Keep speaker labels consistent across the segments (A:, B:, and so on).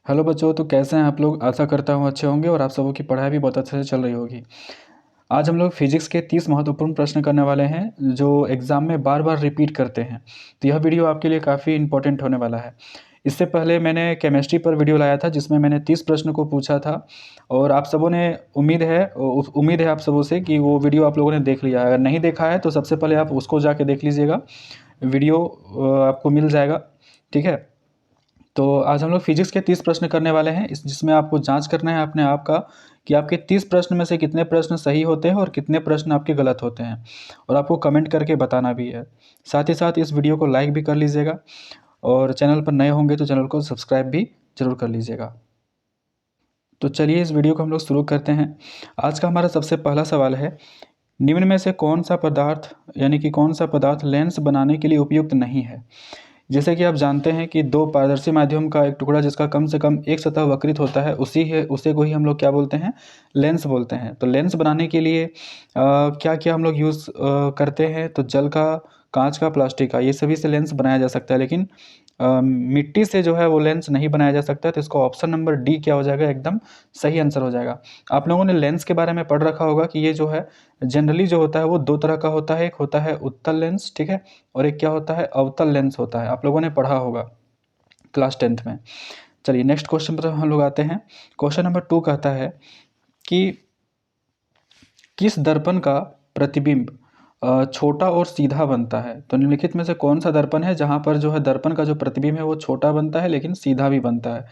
A: Hello बच्चों, तो कैसे हैं आप लोग। आशा करता हूँ अच्छे होंगे और आप सबों की पढ़ाई भी बहुत अच्छे से चल रही होगी। आज हम लोग फिजिक्स के 30 महत्वपूर्ण प्रश्न करने वाले हैं जो एग्ज़ाम में बार बार रिपीट करते हैं। तो यह वीडियो आपके लिए काफ़ी इंपॉर्टेंट होने वाला है। इससे पहले मैंने केमिस्ट्री पर वीडियो लाया था जिसमें मैंने 30 प्रश्न को पूछा था और आप सबों ने उम्मीद है आप सबों से कि वो वीडियो आप लोगों ने देख लिया है। अगर नहीं देखा है तो सबसे पहले आप उसको जाके देख लीजिएगा। वीडियो आपको मिल जाएगा, ठीक है। तो आज हम लोग फिजिक्स के 30 प्रश्न करने वाले हैं जिसमें आपको जांच करना है अपने आप का कि आपके 30 प्रश्न में से कितने प्रश्न सही होते हैं और कितने प्रश्न आपके गलत होते हैं, और आपको कमेंट करके बताना भी है। साथ ही साथ इस वीडियो को लाइक भी कर लीजिएगा और चैनल पर नए होंगे तो चैनल को सब्सक्राइब भी जरूर कर लीजिएगा। तो चलिए इस वीडियो को हम लोग शुरू करते हैं। आज का हमारा सबसे पहला सवाल है, निम्न में से कौन सा पदार्थ कौन सा पदार्थ लेंस बनाने के लिए उपयुक्त नहीं है। जैसे कि आप जानते हैं कि दो पारदर्शी माध्यम का एक टुकड़ा जिसका कम से कम एक सतह वक्रित होता है उसे को ही हम लोग क्या बोलते हैं, लेंस बोलते हैं। तो लेंस बनाने के लिए क्या क्या हम लोग यूज़ करते हैं, तो जल का, कांच का, प्लास्टिक का, ये सभी से लेंस बनाया जा सकता है। लेकिन मिट्टी से जो है वो लेंस नहीं बनाया जा सकता। तो इसका ऑप्शन नंबर डी क्या हो जाएगा, एकदम सही आंसर हो जाएगा। आप लोगों ने लेंस के बारे में पढ़ रखा होगा कि ये जो है जनरली जो होता है वो दो तरह का होता है। एक होता है उत्तल लेंस, ठीक है, और एक क्या होता है, अवतल लेंस होता है। आप लोगों ने पढ़ा होगा क्लास 10th में। चलिए नेक्स्ट क्वेश्चन पर हम लोग आते हैं। क्वेश्चन नंबर 2 कहता है कि किस दर्पण का प्रतिबिंब छोटा और सीधा बनता है। तो निम्नलिखित में से कौन सा दर्पण है जहाँ पर जो है दर्पण का जो प्रतिबिंब है वो छोटा बनता है लेकिन सीधा भी बनता है।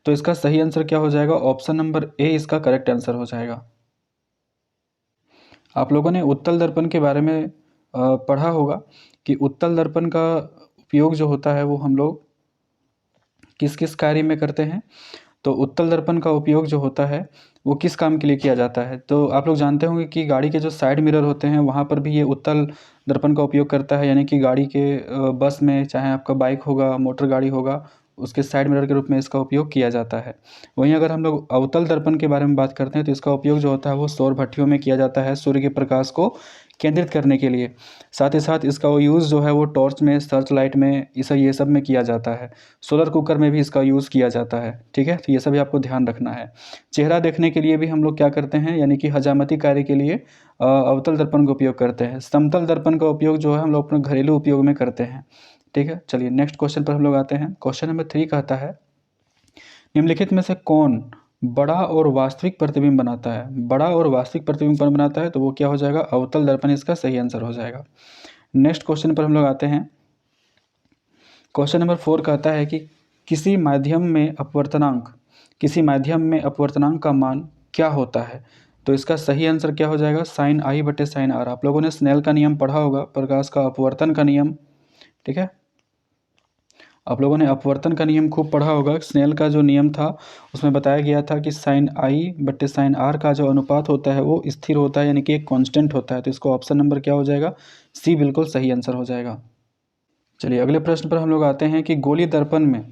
A: तो इसका सही आंसर क्या हो जाएगा, ऑप्शन नंबर ए इसका करेक्ट आंसर हो जाएगा। आप लोगों ने उत्तल दर्पण के बारे में पढ़ा होगा कि उत्तल दर्पण का उपयोग जो होता है वो हम लोग किस किस कार्य में करते हैं। तो उत्तल दर्पण का उपयोग जो होता है वो किस काम के लिए किया जाता है। तो आप लोग जानते होंगे कि गाड़ी के जो साइड मिरर होते हैं वहाँ पर भी ये उत्तल दर्पण का उपयोग करता है। यानी कि गाड़ी के बस में, चाहे आपका बाइक होगा, मोटर गाड़ी होगा, उसके साइड मिरर के रूप में इसका उपयोग किया जाता है। वहीं अगर हम लोग अवतल दर्पण के बारे में बात करते हैं तो इसका उपयोग जो होता है वो सौर भट्टियों में किया जाता है सूर्य के प्रकाश को केंद्रित करने के लिए। साथ ही साथ इसका वो यूज़ जो है वो टॉर्च में, सर्च लाइट में, ये सब में किया जाता है। सोलर कुकर में भी इसका यूज़ किया जाता है, ठीक है। तो ये सभी आपको ध्यान रखना है। चेहरा देखने के लिए भी हम लोग क्या करते हैं, यानी कि हजामती कार्य के लिए अवतल दर्पण का उपयोग करते हैं। समतल दर्पण का उपयोग जो है हम लोग अपने घरेलू उपयोग में करते हैं, ठीक है। चलिए नेक्स्ट क्वेश्चन पर हम लोग आते हैं। क्वेश्चन नंबर 3 कहता है, निम्नलिखित में से कौन बड़ा और वास्तविक प्रतिबिंब बनाता है। बड़ा और वास्तविक प्रतिबिंब कौन बनाता है, तो वो क्या हो जाएगा, अवतल दर्पण इसका सही आंसर हो जाएगा। नेक्स्ट क्वेश्चन पर हम लोग आते हैं। क्वेश्चन नंबर 4 कहता है कि किसी माध्यम में अपवर्तनांक का मान क्या होता है। तो इसका सही आंसर क्या हो जाएगा, साइन आई बटे साइन आर। आप लोगों ने स्नेल का नियम पढ़ा होगा, प्रकाश का अपवर्तन का नियम, ठीक है। आप लोगों ने अपवर्तन का नियम खूब पढ़ा होगा। स्नेल का जो नियम था उसमें बताया गया था कि साइन आई बट्टे साइन आर का जो अनुपात होता है वो स्थिर होता है, यानी कि एक कांस्टेंट होता है। तो इसको ऑप्शन नंबर क्या हो जाएगा, सी बिल्कुल सही आंसर हो जाएगा। चलिए अगले प्रश्न पर हम लोग आते हैं कि गोली दर्पण में,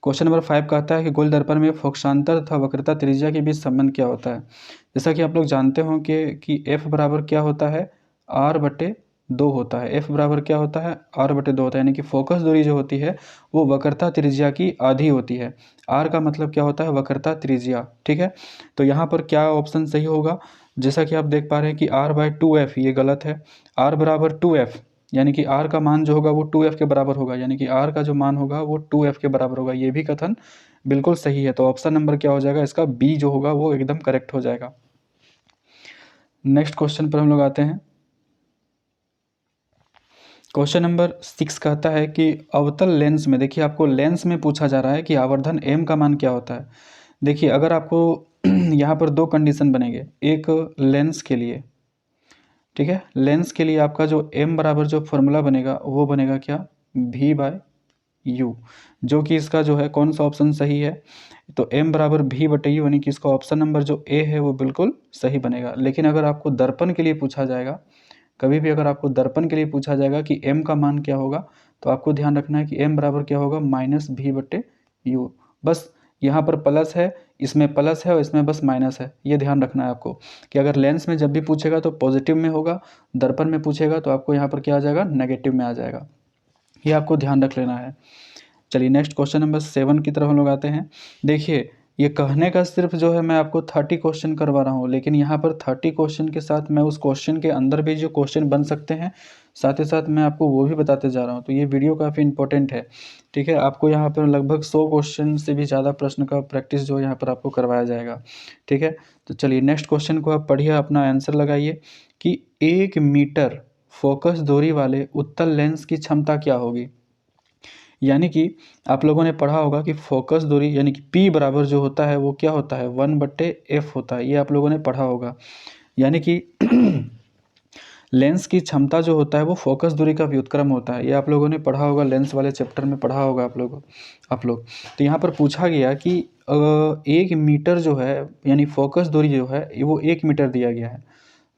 A: क्वेश्चन नंबर 5 कहता है कि गोली दर्पण में फोकसांतर तथा वक्रता त्रिज्या के बीच संबंध क्या होता है। जैसा कि आप लोग जानते हो कि एफ बराबर क्या होता है, आर बटे 2 होता है। एफ बराबर क्या होता है, आर बटे 2 होता है। यानी कि फोकस दूरी जो होती है वो वक्रता त्रिज्या की आधी होती है। आर का मतलब क्या होता है, वक्रता त्रिज्या, ठीक है। तो यहाँ पर क्या ऑप्शन सही होगा, जैसा कि आप देख पा रहे हैं कि आर बाय 2f, ये गलत है। आर बराबर 2f, यानी कि आर का मान जो होगा वो 2f के बराबर होगा। यानी कि आर का जो मान होगा वो 2f के बराबर होगा। ये भी कथन बिल्कुल सही है। तो ऑप्शन नंबर क्या हो जाएगा, इसका बी जो होगा वो एकदम करेक्ट हो जाएगा। नेक्स्ट क्वेश्चन पर हम लोग आते हैं। क्वेश्चन नंबर 6 कहता है कि अवतल लेंस में, देखिए आपको लेंस में पूछा जा रहा है कि आवर्धन m का मान क्या होता है। देखिए अगर आपको यहाँ पर दो कंडीशन बनेंगे, एक लेंस के लिए, ठीक है। लेंस के लिए आपका जो m बराबर जो फॉर्मूला बनेगा वो बनेगा क्या, v बाय यू, जो कि इसका जो है कौन सा ऑप्शन सही है, तो m बराबर v बटे यू, यानी कि इसका ऑप्शन नंबर जो ए है वो बिल्कुल सही बनेगा। लेकिन अगर आपको दर्पण के लिए पूछा जाएगा, कभी भी अगर आपको दर्पण के लिए पूछा जाएगा कि m का मान क्या होगा, तो आपको ध्यान रखना है कि m बराबर क्या होगा, माइनस v बटे यू। बस यहाँ पर प्लस है, इसमें प्लस है और इसमें बस माइनस है। ये ध्यान रखना है आपको कि अगर लेंस में जब भी पूछेगा तो पॉजिटिव में होगा, दर्पण में पूछेगा तो आपको यहाँ पर क्या आ जाएगा, नेगेटिव में आ जाएगा। ये आपको ध्यान रख लेना है। चलिए नेक्स्ट क्वेश्चन नंबर 7 की तरफ हम लोग आते हैं। देखिए ये कहने का सिर्फ जो है मैं आपको 30 क्वेश्चन करवा रहा हूँ, लेकिन यहाँ पर 30 क्वेश्चन के साथ मैं उस क्वेश्चन के अंदर भी जो क्वेश्चन बन सकते हैं साथ ही साथ मैं आपको वो भी बताते जा रहा हूँ। तो ये वीडियो काफ़ी इंपॉर्टेंट है, ठीक है। आपको यहाँ पर लगभग 100 क्वेश्चन से भी ज़्यादा प्रश्न का प्रैक्टिस जो यहाँ पर आपको करवाया जाएगा, ठीक है। तो चलिए नेक्स्ट क्वेश्चन को आप पढ़िए, अपना आंसर लगाइए कि 1 मीटर फोकस दूरी वाले उत्तल लेंस की क्षमता क्या होगी। यानी कि आप लोगों ने पढ़ा होगा कि फोकस दूरी यानी कि P बराबर जो होता है वो क्या होता है 1/f होता है, ये आप लोगों ने पढ़ा होगा। यानी कि लेंस की क्षमता जो होता है वो फोकस दूरी का व्युत्क्रम होता है, ये आप लोगों ने पढ़ा होगा, लेंस वाले चैप्टर में पढ़ा होगा आप लोग। तो यहाँ पर पूछा गया कि 1 मीटर जो है यानी फोकस दूरी जो है वो 1 मीटर दिया गया है,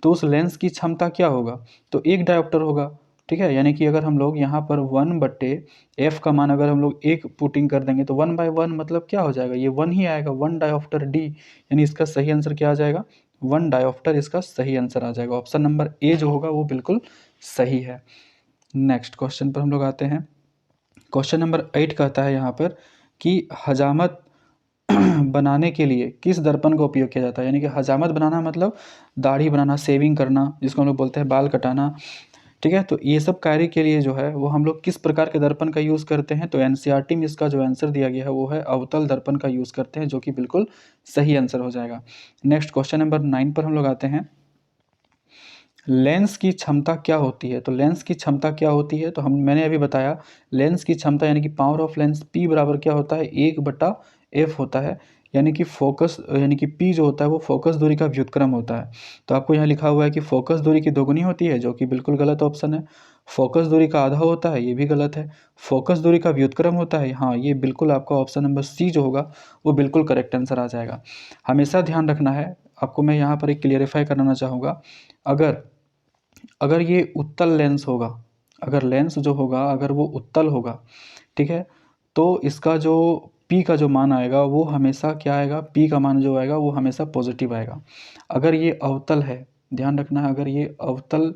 A: तो उस लेंस की क्षमता क्या होगा, तो 1 डायोप्टर होगा, ठीक है। यानी कि अगर हम लोग यहाँ पर 1/f का मान अगर हम लोग 1 पुटिंग कर देंगे तो 1/1 मतलब क्या हो जाएगा, ये 1 ही आएगा, 1 डायोप्टर डी, यानी इसका सही आंसर क्या आ जाएगा 1 डायोप्टर, इसका सही आंसर आ जाएगा। ऑप्शन नंबर ए जो होगा वो बिल्कुल सही है। नेक्स्ट क्वेश्चन पर हम लोग आते हैं। क्वेश्चन नंबर 8 कहता है यहाँ पर कि हजामत बनाने के लिए किस दर्पण का उपयोग किया जाता है। यानी कि हजामत बनाना मतलब दाढ़ी बनाना, शेविंग करना, जिसको हम लोग बोलते हैं बाल कटाना, ठीक है। तो ये सब कार्य के लिए जो है वो हम लोग किस प्रकार के दर्पण का यूज़ करते हैं, तो एनसीईआरटी में इसका जो आंसर दिया गया है वो है अवतल दर्पण का यूज़ करते हैं, जो कि बिल्कुल सही आंसर हो जाएगा। नेक्स्ट क्वेश्चन नंबर 9 पर हम लोग आते हैं। लेंस की क्षमता क्या होती है, तो लेंस की क्षमता क्या होती है, तो मैंने अभी बताया लेंस की क्षमता यानी कि पावर ऑफ लेंस P बराबर क्या होता है 1/f होता है। यानी कि फोकस यानी कि P जो होता है वो फोकस दूरी का व्युत्क्रम होता है। तो आपको यहाँ लिखा हुआ है कि फोकस दूरी की दोगुनी होती है, जो कि बिल्कुल गलत ऑप्शन है। फोकस दूरी का आधा होता है, ये भी गलत है। फोकस दूरी का व्युत्क्रम होता है, हाँ ये बिल्कुल आपका ऑप्शन नंबर सी जो होगा वो बिल्कुल करेक्ट आंसर आ जाएगा। हमेशा ध्यान रखना है आपको, मैं यहाँ पर एक क्लियरिफाई कराना चाहूँगा, अगर ये उत्तल लेंस होगा, अगर लेंस जो होगा अगर वो उत्तल होगा, ठीक है, तो इसका जो P का जो मान आएगा वो हमेशा क्या आएगा, P का मान जो आएगा वो हमेशा पॉजिटिव आएगा। अगर ये अवतल है, ध्यान रखना है, अगर ये अवतल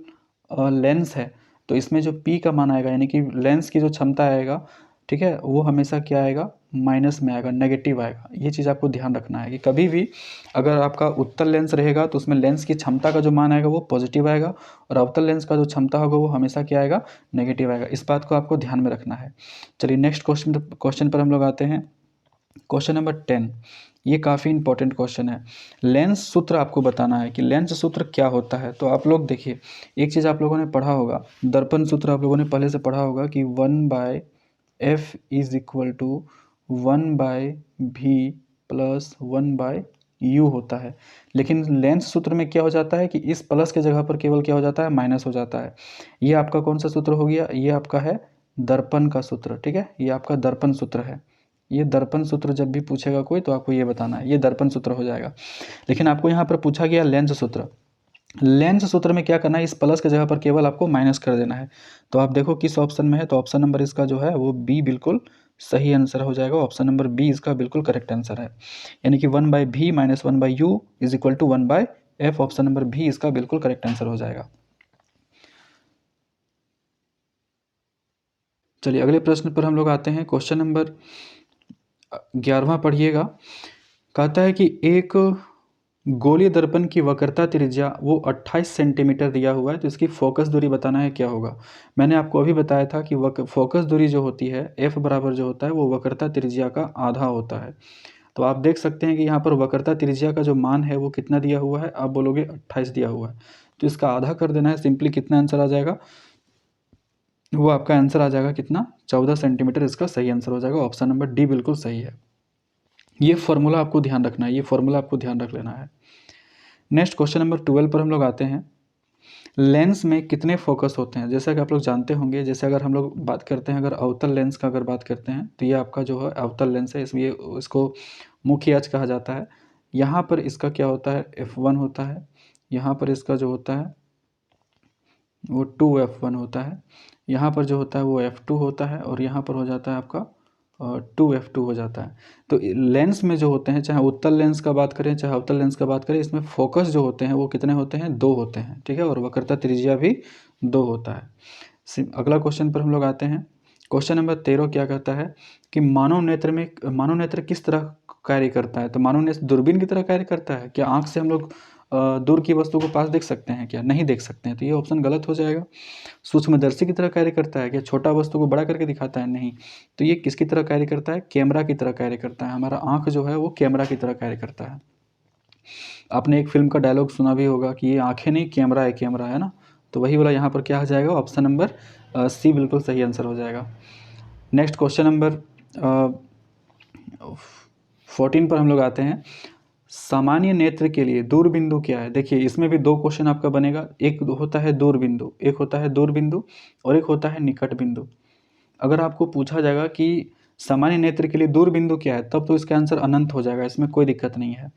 A: लेंस है तो इसमें जो P का मान आएगा यानी कि लेंस की जो क्षमता आएगा, ठीक है, वो हमेशा क्या आएगा माइनस में आएगा, नेगेटिव आएगा। ये चीज़ आपको ध्यान रखना है कि कभी भी अगर आपका उत्तल लेंस रहेगा तो उसमें लेंस की क्षमता का जो मान आएगा वो पॉजिटिव आएगा, और अवतल लेंस का जो क्षमता होगा वो हमेशा क्या आएगा नेगेटिव आएगा। इस बात को आपको ध्यान में रखना है। चलिए नेक्स्ट क्वेश्चन पर हम लोग आते हैं। क्वेश्चन नंबर 10, ये काफ़ी इंपॉर्टेंट क्वेश्चन है। लेंस सूत्र आपको बताना है कि लेंस सूत्र क्या होता है। तो आप लोग देखिए, एक चीज़ आप लोगों ने पढ़ा होगा, दर्पण सूत्र आप लोगों ने पहले से पढ़ा होगा कि 1/f is equal to 1/v plus 1/u होता है। लेकिन लेंस सूत्र में क्या हो जाता है कि इस प्लस के जगह पर केवल क्या हो जाता है माइनस हो जाता है। ये आपका कौन सा सूत्र हो गया, ये आपका है दर्पण का सूत्र, ठीक है, ये आपका दर्पण सूत्र है। ये दर्पण सूत्र जब भी पूछेगा कोई तो आपको ये बताना है, ये दर्पण सूत्र हो जाएगा। लेकिन आपको यहाँ पर पूछा गया लेंस सूत्र, लेंस सूत्र में क्या करना है, इस प्लस के जगह पर केवल आपको माइनस कर देना है। तो आप देखो किस ऑप्शन में है, तो ऑप्शन नंबर इसका जो है वो बी बिल्कुल सही आंसर हो जाएगा। ऑप्शन नंबर बी इसका बिल्कुल करेक्ट आंसर है, यानी कि 1/v minus 1/u is equal to 1/f। Option number B इसका बिल्कुल करेक्ट आंसर हो जाएगा। चलिए अगले प्रश्न पर हम लोग आते हैं। क्वेश्चन नंबर 11वां पढ़िएगा। कहता है कि एक गोलीय दर्पण की वक्रता त्रिज्या वो 28 सेंटीमीटर दिया हुआ है, तो इसकी फोकस दूरी बताना है क्या होगा। मैंने आपको अभी बताया था कि फोकस दूरी जो होती है f बराबर जो होता है वो वक्रता त्रिज्या का आधा होता है। तो आप देख सकते हैं कि यहाँ पर वक्रता त्रिज्या का जो मान है वो कितना दिया हुआ है, आप बोलोगे 28 दिया हुआ है, तो इसका आधा कर देना है, सिंपली कितना आंसर आ जाएगा, वो आपका आंसर आ जाएगा कितना 14 सेंटीमीटर, इसका सही आंसर हो जाएगा। ऑप्शन नंबर डी बिल्कुल सही है। ये फॉर्मूला आपको ध्यान रखना है, ये फॉर्मूला आपको ध्यान रख लेना है। नेक्स्ट क्वेश्चन नंबर 12 पर हम लोग आते हैं। लेंस में कितने फोकस होते हैं, जैसा कि आप लोग जानते होंगे, जैसे अगर हम लोग बात करते हैं अगर अवतल लेंस का अगर बात करते हैं तो ये आपका जो है अवतल लेंस है, इसमें इसको मुख्य अक्ष कहा जाता है। यहाँ पर इसका क्या होता है f1 होता है, यहाँ पर इसका जो होता है वो 2f1 होता है, यहाँ पर जो होता है वो f2 होता है, और यहाँ पर हो जाता है आपका 2f2 हो जाता है। तो लेंस में जो होते हैं, चाहे उत्तल लेंस का बात करें चाहे अवतल लेंस का बात करें, इसमें फोकस जो होते हैं वो कितने होते हैं, 2 होते हैं, ठीक है, और वक्रता त्रिज्या भी 2 होता है। अगला क्वेश्चन पर हम लोग आते हैं। क्वेश्चन नंबर 13 क्या कहता है कि मानव नेत्र किस तरह कार्य करता है? तो मानव नेत्र दूरबीन की तरह कार्य करता है क्या? आँख से हम लोग दूर की वस्तु को पास देख सकते हैं क्या? नहीं देख सकते हैं, तो ये ऑप्शन गलत हो जाएगा। सूक्ष्मदर्शी की तरह कार्य करता है क्या? छोटा वस्तु को बड़ा करके दिखाता है? नहीं। तो ये किसकी तरह कार्य करता है? कैमरा की तरह कार्य करता है। हमारा आँख जो है वो कैमरा की तरह कार्य करता है। आपने एक फिल्म का डायलॉग सुना भी होगा कि ये आँखें नहीं कैमरा है ना? तो वही वाला यहाँ पर क्या हो जाएगा? ऑप्शन नंबर सी बिल्कुल सही आंसर हो जाएगा। नेक्स्ट क्वेश्चन नंबर 14 पर हम लोग आते हैं। सामान्य नेत्र के लिए दूर बिंदु क्या है? देखिए इसमें भी दो क्वेश्चन आपका बनेगा। एक होता है दूर बिंदु, एक होता है दूर बिंदु और एक होता है निकट बिंदु। अगर आपको पूछा जाएगा कि सामान्य नेत्र के लिए दूर बिंदु क्या है, तब तो इसका आंसर अनंत हो जाएगा, इसमें कोई दिक्कत नहीं है।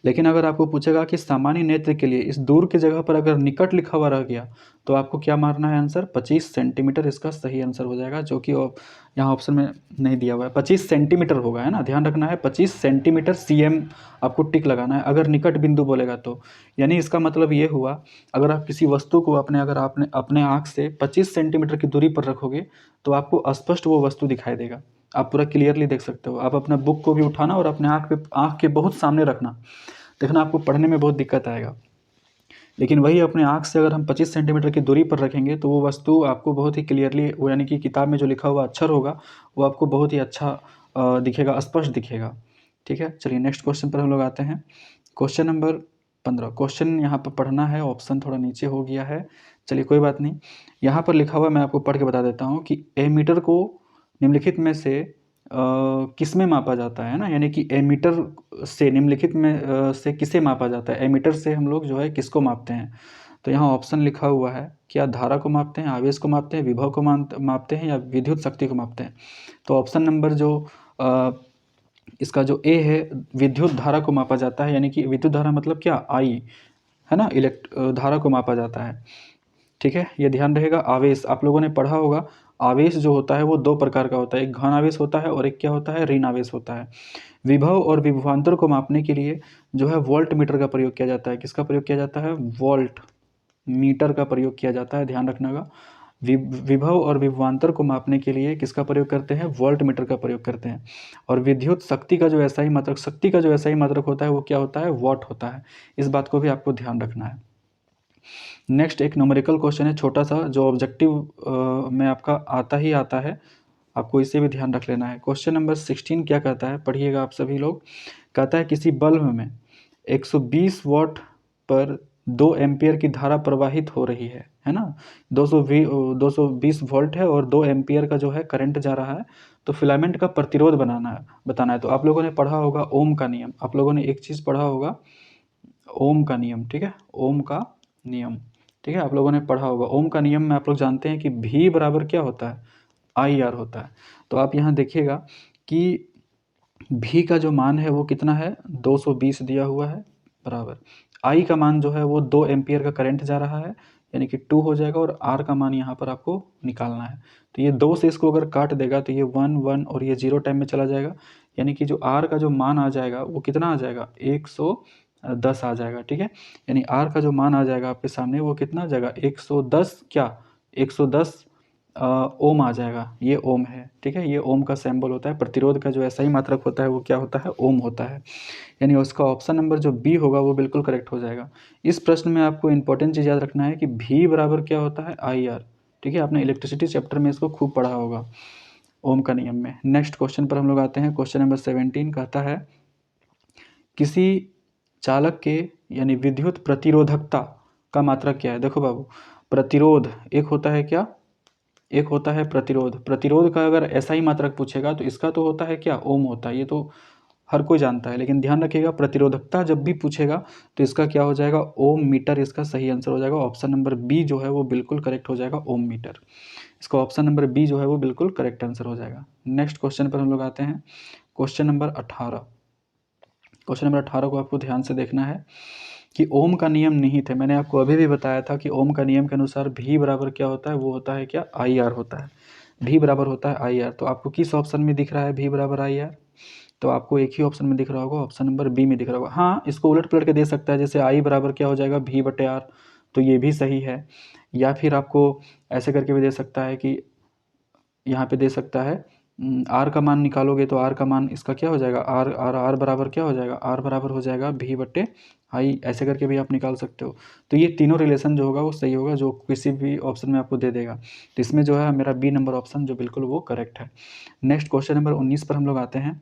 A: लेकिन अगर आपको पूछेगा कि सामान्य नेत्र के लिए इस दूर की जगह पर अगर निकट लिखा हुआ रह गया, तो आपको क्या मारना है आंसर? 25 सेंटीमीटर इसका सही आंसर हो जाएगा, जो कि यहाँ ऑप्शन में नहीं दिया हुआ है। 25 सेंटीमीटर होगा, है ना, ध्यान रखना है। 25 सेंटीमीटर CM आपको टिक लगाना है अगर निकट बिंदु बोलेगा तो। यानी इसका मतलब ये हुआ, अगर आप किसी वस्तु को अगर आपने अपने आँख से 25 सेंटीमीटर की दूरी पर रखोगे तो आपको स्पष्ट वो वस्तु दिखाई देगा, आप पूरा क्लियरली देख सकते हो। आप अपना बुक को भी उठाना और अपने आँख के बहुत सामने रखना, देखना आपको पढ़ने में बहुत दिक्कत आएगा। लेकिन वही अपने आँख से अगर हम 25 सेंटीमीटर की दूरी पर रखेंगे तो वो वस्तु आपको बहुत ही क्लियरली, वो यानी कि किताब में जो लिखा हुआ अक्षर होगा वो आपको बहुत ही अच्छा दिखेगा, स्पष्ट दिखेगा। ठीक है, चलिए नेक्स्ट क्वेश्चन पर हम लोग आते हैं। Question number 15। क्वेश्चन यहाँ पर पढ़ना है, ऑप्शन थोड़ा नीचे हो गया है, चलिए कोई बात नहीं। यहाँ पर लिखा हुआ मैं आपको पढ़ के बता देता हूँ कि एमीटर को निम्नलिखित में से किस में मापा जाता है ना, यानी कि एमीटर से निम्नलिखित में से किसे मापा जाता है? एमीटर से हम लोग जो है किसको मापते हैं? तो यहाँ ऑप्शन लिखा हुआ है, क्या धारा को मापते हैं, आवेश को मापते हैं, विभव को मापते हैं या विद्युत शक्ति को मापते हैं? तो ऑप्शन नंबर जो इसका जो ए है, विद्युत धारा को मापा जाता है, यानी कि विद्युत धारा मतलब क्या? आई, है ना, धारा को मापा जाता है। ठीक है, ये ध्यान रहेगा। आवेश आप लोगों ने पढ़ा होगा, आवेश जो होता है वो दो प्रकार का होता है, एक घन आवेश होता है और एक क्या होता है? ऋण आवेश होता है। विभव और विभवांतर को मापने के लिए जो है वोल्ट मीटर का प्रयोग किया जाता है। किसका प्रयोग किया जाता है? वोल्ट मीटर का प्रयोग किया जाता है, ध्यान रखना। विभव और विभवांतर को मापने के लिए किसका प्रयोग करते हैं? वोल्ट मीटर का प्रयोग करते हैं। और विद्युत शक्ति का जो ऐसा ही मात्रक होता है वो क्या होता है? वॉट होता है। इस बात को भी आपको ध्यान रखना है। नेक्स्ट एक न्यूमेरिकल क्वेश्चन है, छोटा सा, जो ऑब्जेक्टिव में आपका आता है, आपको इसे भी ध्यान रख लेना है। क्वेश्चन नंबर 16 क्या कहता है, पढ़िएगा आप सभी लोग। कहता है किसी बल्ब में 120 वॉट पर 2 एम्पियर की धारा प्रवाहित हो रही है ना, 220 वोल्ट है और 2 एम्पियर का जो है करंट जा रहा है। तो फिलामेंट का प्रतिरोध बताना है। तो आप लोगों ने पढ़ा होगा ओम का नियम, आप लोगों ने एक चीज़ पढ़ा होगा, ओम का नियम। ठीक है, ओम का नियम, ठीक है, आप लोगों ने पढ़ा होगा। ओम का नियम में आप लोग जानते हैं कि V बराबर क्या होता है? IR होता है। तो आप यहाँ देखिएगा कि V का जो मान है वो कितना है? 220 दिया हुआ है, बराबर I का मान जो है वो 2 एम्पियर का करंट जा रहा है, यानी कि 2 हो जाएगा, और R का मान यहाँ पर आपको निकालना है। तो ये 2 से इसको अगर काट देगा तो ये 1 1 और ये 0 टाइम में चला जाएगा, यानी कि जो R का जो मान आ जाएगा वो कितना आ जाएगा? 110 आ जाएगा। ठीक है, यानी R का जो मान आ जाएगा आपके सामने वो कितना आ जाएगा? 110 क्या? 110 ओम आ जाएगा, ये ओम है। ठीक है, ये ओम का सिंबल होता है। प्रतिरोध का जो ऐसा ही मात्रक होता है वो क्या होता है? ओम होता है। यानी उसका ऑप्शन नंबर जो बी होगा वो बिल्कुल करेक्ट हो जाएगा। इस प्रश्न में आपको इंपॉर्टेंट चीज़ याद रखना है कि V बराबर क्या होता है? IR। ठीक है, आपने इलेक्ट्रिसिटी चैप्टर में इसको खूब पढ़ा होगा, ओम का नियम में। नेक्स्ट क्वेश्चन पर हम लोग आते हैं। क्वेश्चन नंबर 17 कहता है किसी चालक के यानी विद्युत प्रतिरोधकता का मात्रक क्या है? देखो बाबू, प्रतिरोध एक होता है क्या? एक होता है प्रतिरोध। प्रतिरोध का अगर ऐसा ही मात्रक पूछेगा तो इसका तो होता है क्या? ओम होता है, ये तो हर कोई जानता है। लेकिन ध्यान रखिएगा, प्रतिरोधकता जब भी पूछेगा तो इसका क्या हो जाएगा? ओम मीटर इसका सही आंसर हो जाएगा। ऑप्शन नंबर बी जो है वो बिल्कुल करेक्ट हो जाएगा, ओम मीटर। इसका ऑप्शन नंबर बी जो है वो बिल्कुल करेक्ट आंसर हो जाएगा। नेक्स्ट क्वेश्चन पर हम लोग आते हैं। Question number 18। क्वेश्चन नंबर 18 को आपको ध्यान से देखना है कि ओम का नियम निहित है। मैंने आपको अभी भी बताया था कि ओम का नियम के अनुसार V बराबर क्या होता है? वो होता है क्या? IR होता है। V बराबर होता है IR। तो आपको किस ऑप्शन में दिख रहा है V बराबर IR? तो आपको एक ही ऑप्शन में दिख रहा होगा, ऑप्शन नंबर बी में दिख रहा होगा। हाँ, इसको उलट पलट के दे सकता है, जैसे I बराबर क्या हो जाएगा? V/R, तो ये भी सही है। या फिर आपको ऐसे करके भी दे सकता है कि यहाँ पे दे सकता है। आर का मान निकालोगे तो आर का मान इसका क्या हो जाएगा, आर आर आर बराबर क्या हो जाएगा, आर बराबर हो जाएगा भी बट्टे आई, ऐसे करके भी आप निकाल सकते हो। तो ये तीनों रिलेशन जो होगा वो सही होगा, जो किसी भी ऑप्शन में आपको दे देगा। तो इसमें जो है मेरा बी नंबर ऑप्शन जो बिल्कुल वो करेक्ट है। नेक्स्ट क्वेश्चन नंबर 19 पर हम लोग आते हैं।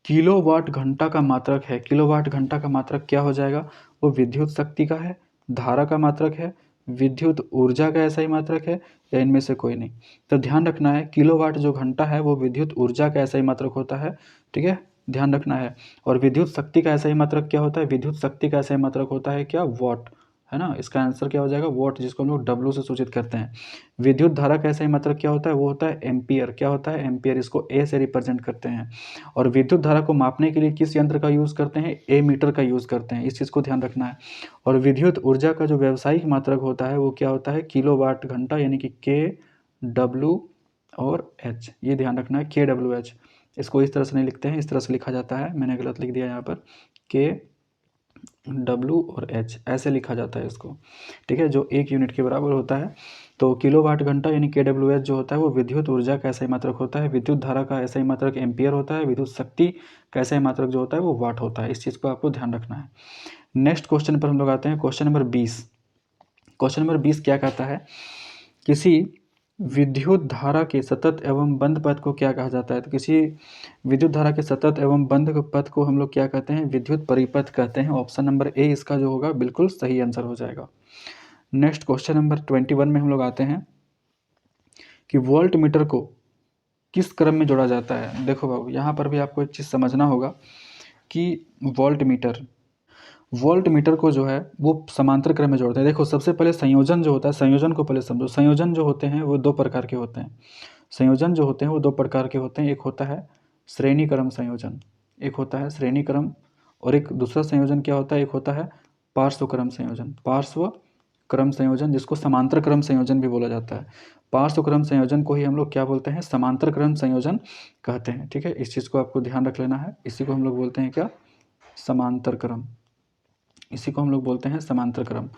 A: किलोवाट घंटा का मात्रक है, किलोवाट घंटा का मात्रक क्या हो जाएगा, वो विद्युत शक्ति का है, धारा का मात्रक है, विद्युत ऊर्जा का ऐसा ही मात्रक है, या इनमें से कोई नहीं। तो ध्यान रखना है किलोवाट जो घंटा है वो विद्युत ऊर्जा का ऐसा ही मात्रक होता है, ठीक है, ध्यान रखना है। और विद्युत शक्ति का ऐसा ही मात्रक क्या होता है, विद्युत शक्ति का ऐसा ही मात्रक होता है क्या, वॉट, है ना। इसका आंसर क्या हो जाएगा, वॉट, जिसको हम लोग डब्ल्यू से सूचित करते हैं। विद्युत धारा का ऐसा ही मात्रक क्या होता है, वो होता है एम्पियर, क्या होता है, एम्पियर, इसको ए से रिप्रेजेंट करते हैं। और विद्युत धारा को मापने के लिए किस यंत्र का यूज़ करते हैं, ए मीटर का यूज़ करते हैं, इस चीज़ को ध्यान रखना है। और विद्युत ऊर्जा का जो व्यावसायिक मात्रक होता है वो क्या होता है, किलोवाट घंटा, यानी कि के डब्ल्यू और एच, ये ध्यान रखना है, के डब्ल्यू एच। इसको इस तरह से नहीं लिखते हैं, इस तरह से लिखा जाता है, मैंने गलत लिख दिया यहाँ पर, के डब्ल्यू और एच ऐसे लिखा जाता है इसको, ठीक है, जो 1 यूनिट के बराबर होता है। तो किलोवाट घंटा यानी के डब्ल्यू एच जो होता है वो विद्युत ऊर्जा का ऐसा ही मात्रक होता है, विद्युत धारा का ऐसा ही मात्रक एम्पियर होता है, विद्युत शक्ति का ऐसा ही मात्रक जो होता है वो वाट होता है। इस चीज़ को आपको ध्यान रखना है। नेक्स्ट क्वेश्चन पर हम लोग आते हैं, क्वेश्चन नंबर 20। क्वेश्चन नंबर 20 क्या कहता है, किसी विद्युत धारा के सतत एवं बंद पथ को क्या कहा जाता है। तो किसी विद्युत धारा के सतत एवं बंद पथ को हम लोग क्या कहते हैं, विद्युत परिपथ कहते हैं। ऑप्शन नंबर ए इसका जो होगा बिल्कुल सही आंसर हो जाएगा। नेक्स्ट क्वेश्चन नंबर 21 में हम लोग आते हैं कि वोल्ट मीटर को किस क्रम में जोड़ा जाता है। देखो बाबू, यहाँ पर भी आपको एक चीज़ समझना होगा कि वोल्ट मीटर को जो है वो समांतर क्रम में जोड़ते हैं। देखो सबसे पहले संयोजन जो होता है, संयोजन को पहले समझो। संयोजन जो होते हैं वो दो प्रकार के होते हैं। संयोजन जो होते हैं वो दो प्रकार के होते हैं, एक होता है श्रेणी क्रम संयोजन, एक होता है श्रेणी क्रम, और एक दूसरा संयोजन क्या होता है, एक होता है पार्श्व क्रम संयोजन। पार्श्व क्रम संयोजन, जिसको समांतर क्रम संयोजन भी बोला जाता है। पार्श्व क्रम संयोजन को ही हम लोग क्या बोलते हैं, समांतर क्रम संयोजन कहते हैं, ठीक है। इस चीज़ को आपको ध्यान रख लेना है। इसी को हम लोग बोलते हैं क्या, समांतर क्रम, इसी को हम लोग बोलते हैं समांतर क्रम।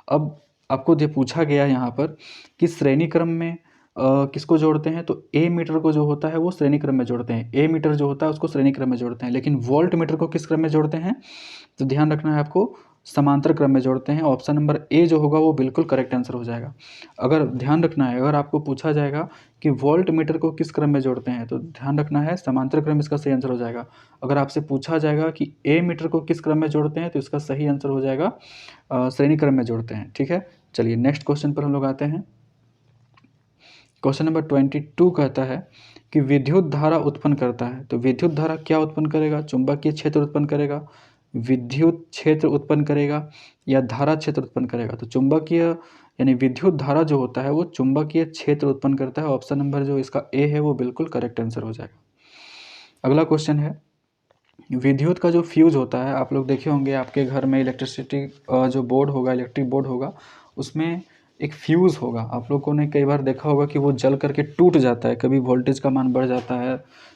A: अब आपको ये पूछा गया यहाँ पर कि श्रेणी क्रम में किसको जोड़ते हैं, तो ए मीटर को जो होता है वो श्रेणी क्रम में जोड़ते हैं। ए मीटर जो होता है उसको श्रेणी क्रम में जोड़ते हैं, लेकिन वोल्ट मीटर को किस क्रम में जोड़ते हैं, तो ध्यान रखना है आपको, समांतर क्रम में जोड़ते हैं। ऑप्शन नंबर ए जो होगा वो बिल्कुल करेक्ट आंसर हो जाएगा। अगर ध्यान रखना है, अगर आपको पूछा जाएगा कि वोल्ट मीटर को किस क्रम में जोड़ते हैं, तो ध्यान रखना है समांतर क्रम इसका सही आंसर हो जाएगा। अगर आपसे पूछा जाएगा कि ए मीटर को किस क्रम में जोड़ते हैं, तो इसका सही आंसर हो जाएगा श्रेणी क्रम में जोड़ते हैं, ठीक है। चलिए नेक्स्ट क्वेश्चन पर हम लोग आते हैं। क्वेश्चन नंबर 22 कहता है कि विद्युत धारा उत्पन्न करता है। तो विद्युत धारा क्या उत्पन्न करेगा, चुंबकीय क्षेत्र उत्पन्न करेगा, विद्युत क्षेत्र उत्पन्न करेगा, या धारा क्षेत्र उत्पन्न करेगा। तो चुंबकीय यानी विद्युत धारा जो होता है वो चुंबकीय क्षेत्र उत्पन्न करता है। ऑप्शन नंबर जो इसका ए है वो बिल्कुल करेक्ट आंसर हो जाएगा। अगला क्वेश्चन है, विद्युत का जो फ्यूज होता है, आप लोग देखे होंगे आपके घर में इलेक्ट्रिसिटी जो बोर्ड होगा, इलेक्ट्रिक बोर्ड होगा, उसमें एक फ्यूज़ होगा। आप लोगों ने कई बार देखा होगा कि वो जल करके टूट जाता है, कभी वोल्टेज का मान बढ़ जाता है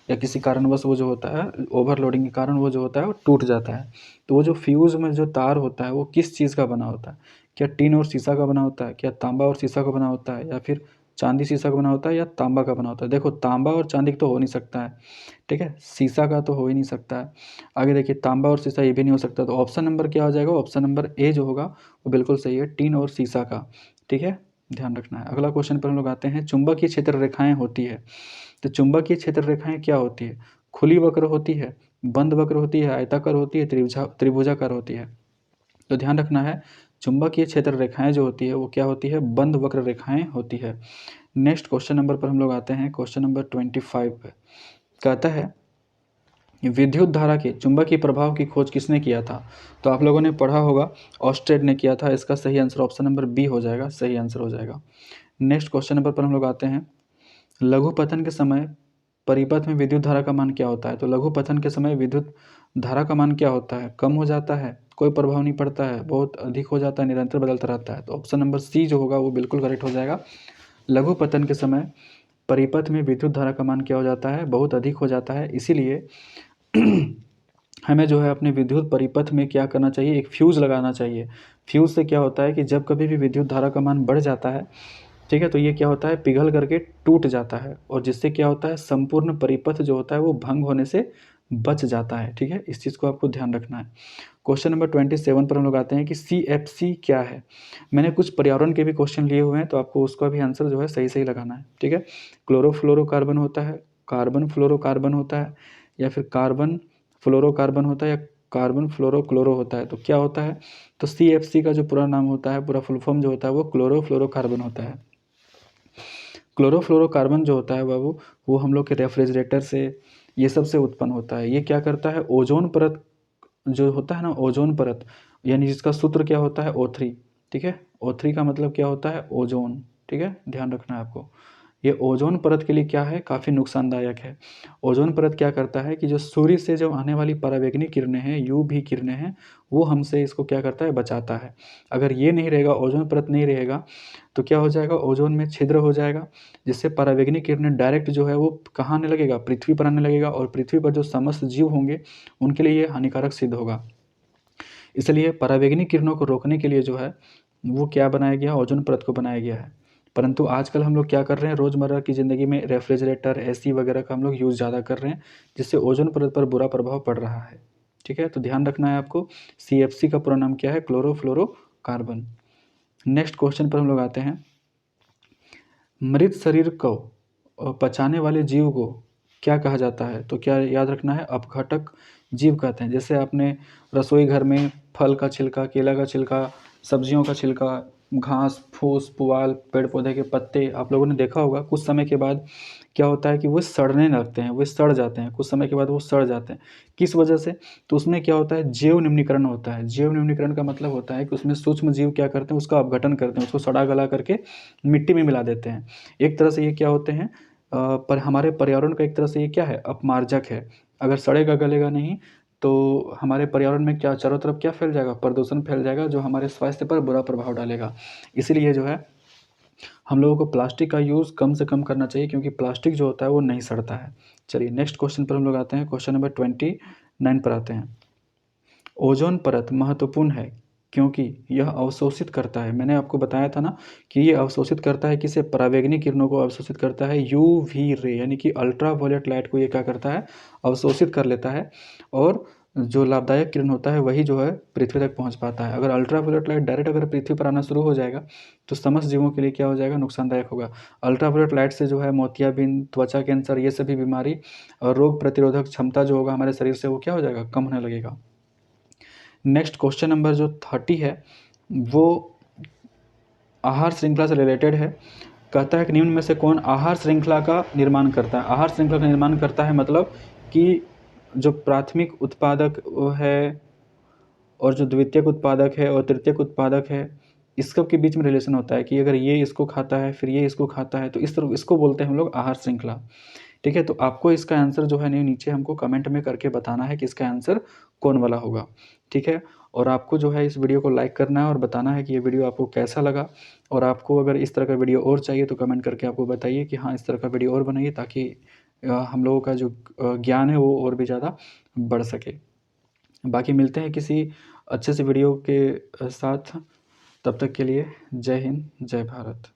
A: या किसी कारणवश वो जो होता है ओवरलोडिंग के कारण वो जो होता है वो टूट जाता है। तो वो जो फ्यूज़ में जो तार होता है वो किस चीज़ का बना होता है, क्या टीन और शीशा का बना होता है, क्या तांबा और शीशा का बना होता है, या फिर चांदी शीशा का बना होता है, या तांबा का बना होता है। देखो तांबा और चांदी तो हो नहीं सकता है, ठीक है, शीशा का तो हो ही नहीं सकता है। आगे देखिए तांबा और शीशा ये भी नहीं हो सकता। तो ऑप्शन नंबर क्या हो जाएगा, ऑप्शन नंबर ए जो होगा वो बिल्कुल सही है, टीन और शीशा का, ठीक है, ध्यान रखना है। अगला क्वेश्चन पर हम लोग आते हैं, चुंबकीय क्षेत्र रेखाएं होती है। तो चुंबकीय क्षेत्र रेखाएं क्या होती है, खुली वक्र होती है, बंद वक्र होती है, आयताकार होती है, त्रिभुजाकार होती है। तो ध्यान रखना है, चुंबकीय क्षेत्र रेखाएं जो होती है वो क्या होती है, बंद वक्र रेखाएं होती है। नेक्स्ट क्वेश्चन नंबर पर हम लोग आते हैं, क्वेश्चन नंबर 25 पे कहता है विद्युत धारा के चुंबकीय प्रभाव की खोज किसने किया था। तो आप लोगों ने पढ़ा होगा ऑस्टेड ने किया था। इसका सही आंसर ऑप्शन नंबर बी हो जाएगा, सही आंसर हो जाएगा। नेक्स्ट क्वेश्चन नंबर पर हम लोग आते हैं, लघु पतन के समय परिपथ में विद्युत धारा का मान क्या होता है। तो लघु पतन के समय विद्युत धारा का मान क्या होता है, कम हो जाता है, कोई प्रभाव नहीं पड़ता है, बहुत अधिक हो जाता है, निरंतर बदलता रहता है। तो ऑप्शन नंबर सी जो होगा वो बिल्कुल करेक्ट हो जाएगा। लघु पतन के समय परिपथ में विद्युत धारा का मान क्या हो जाता है, बहुत अधिक हो जाता है। इसीलिए हमें जो है अपने विद्युत परिपथ में क्या करना चाहिए, एक फ्यूज़ लगाना चाहिए। फ्यूज़ से क्या होता है कि जब कभी भी विद्युत धारा का मान बढ़ जाता है ठीक है। तो ये क्या होता है, पिघल करके टूट जाता है और जिससे क्या होता है, संपूर्ण परिपथ जो होता है वो भंग होने से बच जाता है। ठीक है, इस चीज़ को आपको ध्यान रखना है। क्वेश्चन नंबर 27 पर हम लोग आते हैं कि CFC क्या है। मैंने कुछ पर्यावरण के भी क्वेश्चन लिए हुए हैं, तो आपको उसका भी आंसर जो है सही सही लगाना है। ठीक है, क्लोरोफ्लोरोकार्बन होता है, कार्बन फ्लोरोकार्बन होता है, या फिर कार्बन फ्लोरोकार्बन होता है, या कार्बन फ्लोरोक्लोरो होता है। तो क्या होता है, तो CFC का जो पूरा नाम होता है, पूरा फुल फॉर्म जो होता है वो क्लोरोफ्लोरोकार्बन होता है। क्लोरोफ्लोरोकार्बन जो होता है बाबू, वो हम लोग के रेफ्रिजरेटर से, ये सब से उत्पन्न होता है। ये क्या करता है, ओजोन परत जो होता है ना, ओजोन परत, यानी जिसका सूत्र क्या होता है, O3। ठीक है, O3 का मतलब क्या होता है, ओजोन। ठीक है, ध्यान रखना है आपको। ये ओजोन परत के लिए क्या है, काफ़ी नुकसानदायक है। ओजोन परत क्या करता है कि जो सूर्य से जो आने वाली पराबैंगनी किरणें हैं, UV किरणें हैं, वो हमसे इसको क्या करता है, बचाता है। अगर ये नहीं रहेगा, ओजोन परत नहीं रहेगा, तो क्या हो जाएगा, ओजोन में छिद्र हो जाएगा, जिससे पराबैंगनी किरणें डायरेक्ट जो है वो कहाँ आने लगेगा, पृथ्वी पर आने लगेगा, और पृथ्वी पर जो समस्त जीव होंगे उनके लिए ये हानिकारक सिद्ध होगा। इसलिए पराबैंगनी किरणों को रोकने के लिए जो है वो क्या बनाया गया, ओजोन परत को बनाया गया है। परंतु आजकल हम लोग क्या कर रहे हैं, रोज़मर्रा की ज़िंदगी में रेफ्रिजरेटर, AC वगैरह का हम लोग यूज़ ज़्यादा कर रहे हैं, जिससे ओजोन परत पर बुरा प्रभाव पड़ रहा है। ठीक है, तो ध्यान रखना है आपको। CFC का पूरा नाम क्या है, क्लोरोफ्लोरोकार्बन। नेक्स्ट क्वेश्चन पर हम लोग आते हैं। मृत शरीर को पचाने वाले जीव को क्या कहा जाता है, तो क्या याद रखना है, अपघटक जीव कहते हैं। जैसे आपने रसोई घर में फल का छिलका, केला का छिलका, सब्जियों का छिलका, घास फूस पुआल, पेड़ पौधे के पत्ते आप लोगों ने देखा होगा, कुछ समय के बाद क्या होता है कि वो सड़ने लगते हैं, वो सड़ जाते हैं, कुछ समय के बाद वो सड़ जाते हैं। किस वजह से, तो उसमें क्या होता है, जैव निम्नीकरण होता है। जैव निम्नीकरण का मतलब होता है कि उसमें सूक्ष्म जीव क्या करते हैं, उसका अपघटन करते हैं, उसको सड़ा गला करके मिट्टी में मिला देते हैं। एक तरह से ये क्या होते हैं, पर हमारे पर्यावरण का एक तरह से ये क्या है, अपमार्जक है। अगर सड़ेगा गलेगा नहीं तो हमारे पर्यावरण में क्या, चारों तरफ क्या फैल जाएगा, प्रदूषण फैल जाएगा, जो हमारे स्वास्थ्य पर बुरा प्रभाव डालेगा। इसीलिए जो है हम लोगों को प्लास्टिक का यूज़ कम से कम करना चाहिए, क्योंकि प्लास्टिक जो होता है वो नहीं सड़ता है। चलिए नेक्स्ट क्वेश्चन पर हम लोग आते हैं। क्वेश्चन नंबर 29 पर आते हैं। ओजोन परत महत्वपूर्ण है क्योंकि यह अवशोषित करता है। मैंने आपको बताया था ना कि ये अवशोषित करता है, किसे, पराबैंगनी किरणों को अवशोषित करता है। UV रे यानी कि अल्ट्रा वायलेट लाइट को ये क्या करता है, अवशोषित कर लेता है, और जो लाभदायक किरण होता है वही जो है पृथ्वी तक पहुंच पाता है। अगर अल्ट्रा वायलेट लाइट डायरेक्ट अगर पृथ्वी पर आना शुरू हो जाएगा तो समस्त जीवों के लिए क्या हो जाएगा, नुकसानदायक होगा। अल्ट्रा वायलेट लाइट से जो है मोतियाबिंद, त्वचा कैंसर, ये सभी बीमारी और रोग प्रतिरोधक क्षमता जो होगा हमारे शरीर से, वो क्या हो जाएगा, कम होने लगेगा। नेक्स्ट क्वेश्चन नंबर जो 30 है वो आहार श्रृंखला से रिलेटेड है। कहता है कि निम्न में से कौन आहार श्रृंखला का निर्माण करता है। आहार श्रृंखला का निर्माण करता है मतलब कि जो प्राथमिक उत्पादक वो है, और जो द्वितीयक उत्पादक है और तृतीयक उत्पादक है, इस सब के बीच में रिलेशन होता है कि अगर ये इसको खाता है फिर ये इसको खाता है, तो इस तरह इसको बोलते हैं हम लोग आहार श्रृंखला। ठीक है, तो आपको इसका आंसर जो है नीचे हमको कमेंट में करके बताना है कि इसका आंसर कौन वाला होगा। ठीक है, और आपको जो है इस वीडियो को लाइक करना है और बताना है कि ये वीडियो आपको कैसा लगा, और आपको अगर इस तरह का वीडियो और चाहिए तो कमेंट करके आपको बताइए कि हाँ, इस तरह का वीडियो और बनाइए, ताकि हम लोगों का जो ज्ञान है वो और भी ज़्यादा बढ़ सके। बाकी मिलते हैं किसी अच्छे से वीडियो के साथ। तब तक के लिए जय हिंद, जय भारत।